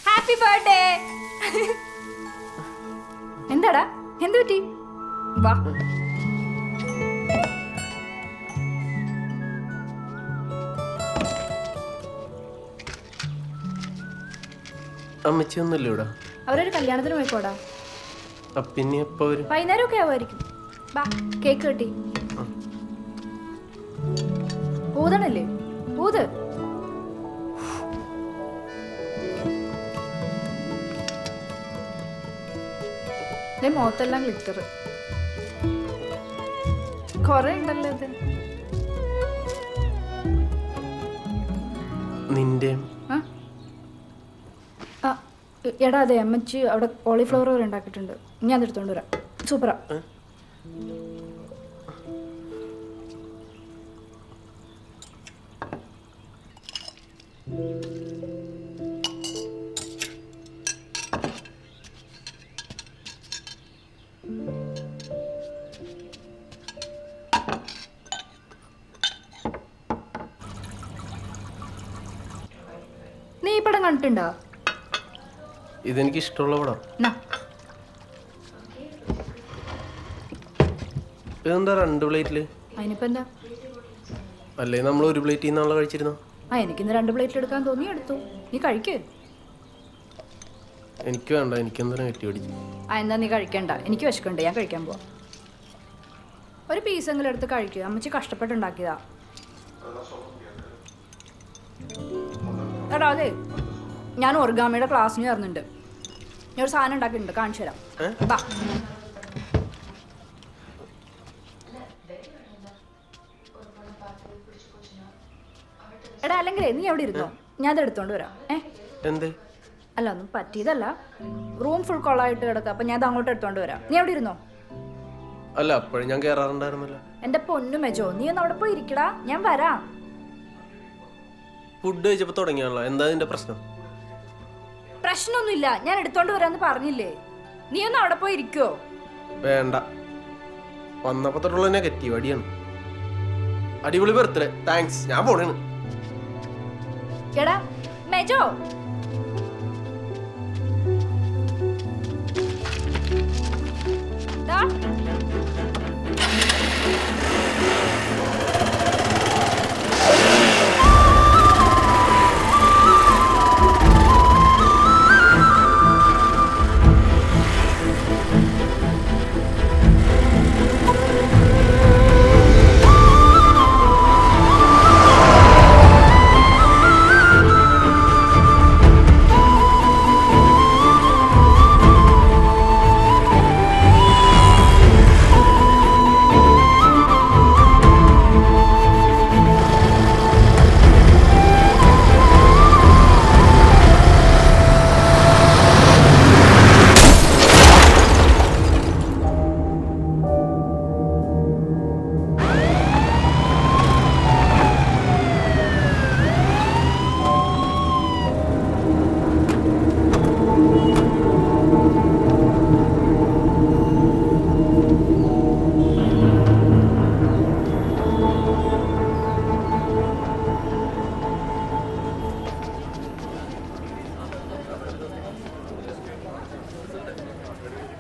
Happy birthday. എന്താടാ, എന്ത് പറ്റി? വാ. അമ്മച്ചിയൊന്നുമില്ല ഇവിടെ. അവരൊരു കല്യാണത്തിന് പോയിക്കോടാ. പിന്നെ എപ്പോ വരും? വൈകുന്നേരം ഒക്കെ ആവുമായിരിക്കും. വാ, കേക്ക് കെട്ടി. ഊതണല്ലേ? ഊത്. മുഖത്തെല്ലാം ഗ്ലിറ്റർ കൊറേ ഉണ്ടല്ലോ. ഇത് നിന്റെ എടാ, അതെ അമ്മച്ചി അവിടെ കോളിഫ്ലവർ വരെ ഉണ്ടാക്കിയിട്ടുണ്ട്. ഞാൻ അതെടുത്തോണ്ട് വരാം. സൂപ്പറാ. നീ ഈ പടം കണ്ടിട്ടുണ്ടോ? ഇതെനിക്ക് ഇഷ്ടമുള്ള പടം. ഇതെന്താ 2 പ്ലേറ്റില്? അതിനിപ്പോ എന്താ? അല്ലേ നമ്മൾ 1 പ്ലേറ്റിൽ നിന്നാണല്ലോ കഴിച്ചിരുന്നോ? എനിക്കിന്ന് 2 പ്ലേറ്റിൽ എടുക്കാൻ തോന്നി, എടുത്തു. നീ കഴിക്കേ. എനിക്ക് വേണ്ട, എനിക്കെന്താ കെട്ടി പിടിച്ചു. എന്താ നീ കഴിക്കണ്ട, എനിക്ക് വിശക്കുണ്ട്, ഞാൻ കഴിക്കാൻ പോവാ. ഒരു പീസെങ്കിലും എടുത്ത് കഴിക്കുക. അമ്മച്ചി കഷ്ടപ്പെട്ടുണ്ടാക്കിയതാ. എടാ, അതെ ഞാൻ ഒർഗാമിയുടെ ക്ലാസ്സിന് ചേർന്നുണ്ട്. ഞാൻ ഒരു സാധനം ഉണ്ടാക്കിയിട്ടുണ്ട്, കാണിച്ചു തരാം. ബാ. എടാ, അല്ലെങ്കിലേ നീ എവിടെ ഇരുന്നോ, ഞാൻ അത് എടുത്തോണ്ട് വരാം. അല്ല, ഒന്നും പറ്റിയതല്ല. റൂം ഫുൾ കൊള്ളായിട്ട് കിടക്കുക. അപ്പൊ ഞാൻ അത് അങ്ങോട്ട് എടുത്തോണ്ട് വരാം. നീ എവിടെ ഇരുന്നോ? അല്ല, അപ്പോഴും ഞാൻ കേറാറുണ്ടായിരുന്നല്ലോ. എന്റെ പൊന്നു മെജോ, നീ ഒന്ന് അവിടെ പോയി ഇരിക്കടാ, ഞാൻ വരാം. ഫുഡ് കഴിച്ചപ്പോ തുടങ്ങിയാണല്ലോ, എന്താ നിന്റെ പ്രശ്നം? പ്രശ്നമൊന്നുമില്ല, ഞാൻ എടുത്തോണ്ട് വരാന്ന് പറഞ്ഞില്ലേ. നീ ഒന്ന് അവിടെ പോയി ഇരിക്കോ? വേണ്ട, വന്നപ്പോ തൊട്ടുള്ള നെഗറ്റീവ് അടിയാണ്. അടിപൊളി ബർത്ത്ഡേ, താങ്ക്സ്, ഞാൻ പോണേണ്. എടാ മെജോ,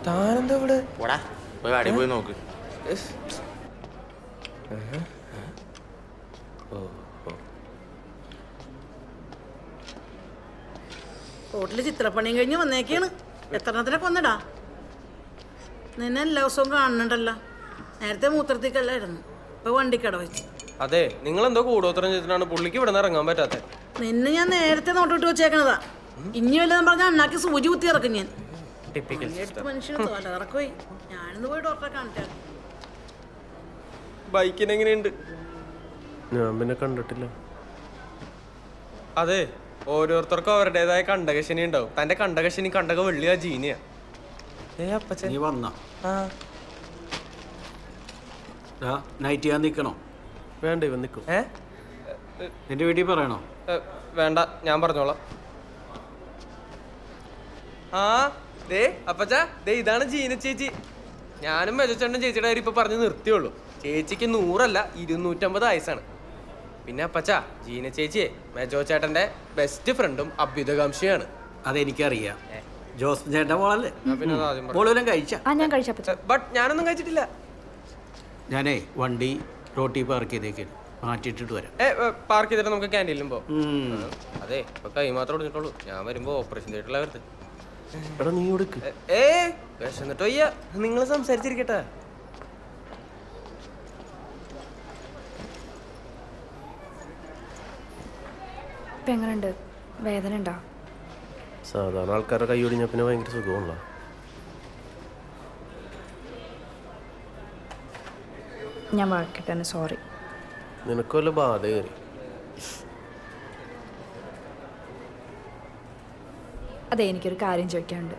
താനെന്താ ഇവിടെ? പോയി നോക്ക്. റോട്ടില് ചിത്രപ്പണിയും കഴിഞ്ഞ് വന്നേക്കാണ്. എത്രണ്ണത്തിനെ കൊന്നടാ? നിന്നെ എല്ലാ ദിവസവും കാണുന്നുണ്ടല്ലോ. നേരത്തെ മൂത്രത്തിക്കല്ലായിരുന്നു, ഇപ്പൊ വണ്ടിക്കട വെച്ച്. അതെ, നിങ്ങൾ എന്തോ കൂടോത്രം ചെയ്തിട്ടാണ് പുള്ളിക്ക് ഇവിടെ നിന്ന് ഇറങ്ങാൻ പറ്റാത്ത. നിന്നെ ഞാൻ നേരത്തെ നോട്ടിട്ട് വെച്ചേക്കണതാ. ഇനി വല്ലതും പറഞ്ഞാൽ അണ്ണാക്കി സൂചി കുത്തി ഇറക്കും ഞാൻ. മനുഷ്യന് തോലറക്കോയി. ഞാനിന്ന് പോയി ഡോക്ടറെ കാണിച്ചാ. ബൈക്കിനെങ്ങനെയുണ്ട്? ഞാൻ പിന്നെ കണ്ടിട്ടില്ല. അതെ, ഓരോരുത്തർക്കും അവരുടേതായ കണ്ടകശനി ഉണ്ടാവും. തന്റെ കണ്ടകശനി കണ്ടക വെള്ളിയാ ജീനിയാ. നീ വന്ന നൈറ്റ് ചെയ്യാൻ നിക്കണോ? വേണ്ട, ഇവൻ നിൽക്കും. നിന്റെ വീട്ടിൽ പറയണോ? വേണ്ട, ഞാൻ പറഞ്ഞോളാം. ദേ അപ്പച്ചാ, ദേ ഇതാണ് ജീന ചേച്ചി. ഞാനും മെജച്ചേട്ടനും ചേച്ചിയുടെ കാര്യം ഇപ്പൊ പറഞ്ഞു നിർത്തിയുള്ളൂ. ചേച്ചിക്ക് 100 അല്ല 250 വയസ്സാണ്. പിന്നെ അപ്പച്ച ജീന ചേച്ചിയെ മെജോ ചേട്ടന്റെ ബെസ്റ്റ് ഫ്രണ്ടും അഭ്യുതകാംക്ഷിയാണ്. അതെനിക്കറിയാം. ജോസ് ചേട്ടൻ മോളല്ലേ? പിന്നെ അത് ആദ്യം മോളെല്ലാം കഴിച്ച? ആ ഞാൻ കഴിച്ചപ്പച്ച. ബട്ട് ഞാനൊന്നും കഴിച്ചിട്ടില്ല. ഞാനേ വണ്ടി റോട്ടി പാർക്ക് ചെയ്തേക്ക് മാറ്റിയിട്ടിട്ട് വരാം. പാർക്ക് ചെയ്തിട്ട് നമുക്ക് ക്യാൻറ്റീനിലും പോ. ഉം. അതെ ഇപ്പൊ കൈ മാത്രം ഒടിഞ്ഞിട്ടുള്ളൂ. ഞാൻ വരുമ്പോ ഓപ്പറേഷൻ തിയേറ്ററിലാ വരുന്നത്. എടാ നീ കൊടുക്ക്. വിശന്നിട്ടോ അയ്യ, നിങ്ങൾ സംസാരിച്ചിരിക്കട്ടെ. ഇപ്പൊ എങ്ങനെയുണ്ട്? വേദന ഉണ്ടോ? സാധാരണ ആൾക്കാരുടെ കൈ ഒടിഞ്ഞാൽ പിന്നെ ഭയങ്കര സുഖമുള്ള. ഞാൻ വഴക്കിട്ടെ, സോറി. നിനക്ക് വല്ല ബാധ കയറി? അതെ, എനിക്കൊരു കാര്യം ചോദിക്കാനുണ്ട്.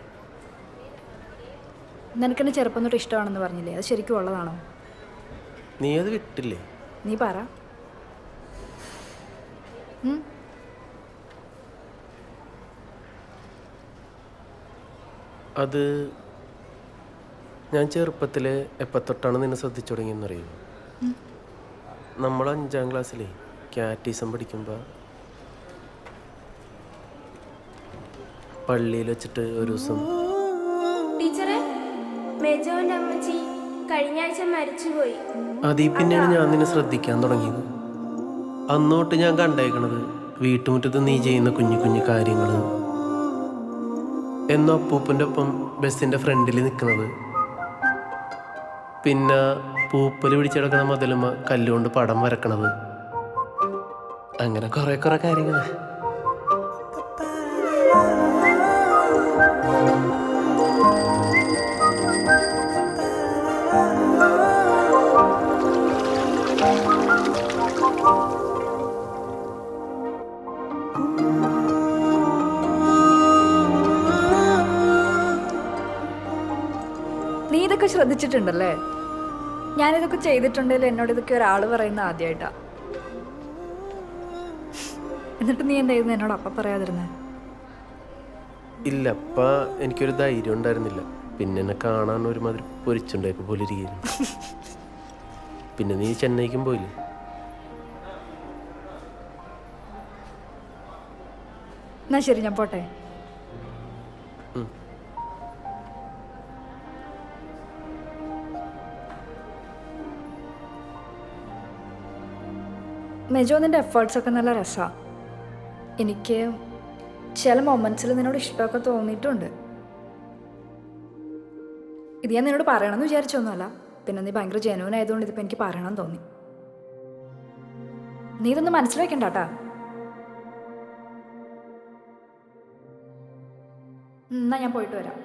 നിനക്കെന്നെ ചെറുപ്പം തൊട്ട് ഇഷ്ടമാണെന്ന് പറഞ്ഞില്ലേ, അത് ശരിക്കും ഉള്ളതാണോ? നീ അത് വിട്ടില്ലേ? നീ പറ. അത് ഞാൻ ചെറുപ്പത്തിൽ എപ്പോൾ തൊട്ടാണ് നിന്നെ ശ്രദ്ധിച്ചു തുടങ്ങിയെന്നറിയോ? നമ്മൾ 5ാം ക്ലാസ്സിലേ കാറ്റീസം പഠിക്കുമ്പോൾ പള്ളിയിൽ വെച്ചിട്ട് ഒരു ദിവസം ടീച്ചറെ, മെജോന്റെ അമ്മച്ചി കഴിഞ്ഞ ആഴ്ച മരിച്ചുപോയി. അതിൽ പിന്നെയാണ് ഞാൻ നിന്നെ ശ്രദ്ധിക്കാൻ തുടങ്ങിയത്. അന്നോട്ട് ഞാൻ കണ്ടേക്കണത് വീട്ടുമുറ്റത്ത് നീ ചെയ്യുന്ന കുഞ്ഞു കുഞ്ഞു കാര്യങ്ങൾ, എന്നോ അപ്പൂപ്പൻ്റെ ഒപ്പം ബസ്സിൻ്റെ ഫ്രണ്ടിൽ നിൽക്കുന്നത്, പിന്നെ പൂപ്പൽ പിടിച്ചെടുക്കണ മുതലുമ കല്ലുകൊണ്ട് പടം വരക്കണത്, അങ്ങനെ കുറേ കാര്യങ്ങൾ. നീ ഇതൊക്കെ ശ്രദ്ധിച്ചിട്ടുണ്ടല്ലേ? ഞാനിതൊക്കെ ചെയ്തിട്ടുണ്ടെങ്കിൽ എന്നോട് ഇതൊക്കെ ഒരാൾ പറയുന്ന ആദ്യമായിട്ടാ. എന്നിട്ട് നീ എന്തായിരുന്നു എന്നോട് അപ്പം പറയാതിരുന്നേ? ഇല്ല, അപ്പം എനിക്കൊരു ധൈര്യം ഉണ്ടായിരുന്നില്ല. പിന്നെ എന്നെ കാണാൻ ഒരുമാതിരി പൊരിച്ചുണ്ടായിപ്പോ പോലെ ഇരിക്കുന്നു. പിന്നെ നീ ചെന്നൈക്കും പോയില്ലേ? എന്നാ ശരി, ഞാൻ പോട്ടെ. മെജോ, നിൻ്റെ എഫേർട്സൊക്കെ നല്ല രസമാണ്. എനിക്ക് ചില മൊമെൻറ്റ്സിൽ നിന്നോട് ഇഷ്ടമൊക്കെ തോന്നിയിട്ടുണ്ട്. ഇത് ഞാൻ നിന്നോട് പറയണമെന്ന് വിചാരിച്ചൊന്നുമല്ല. പിന്നെ നീ ഭയങ്കര ജെനുവൻ ആയതുകൊണ്ട് ഇതിപ്പോൾ എനിക്ക് പറയണമെന്ന് തോന്നി. നീ ഇതൊന്ന് മനസ്സിലാക്കണ്ട കേട്ടാ. എന്നാ ഞാൻ പോയിട്ട് വരാം.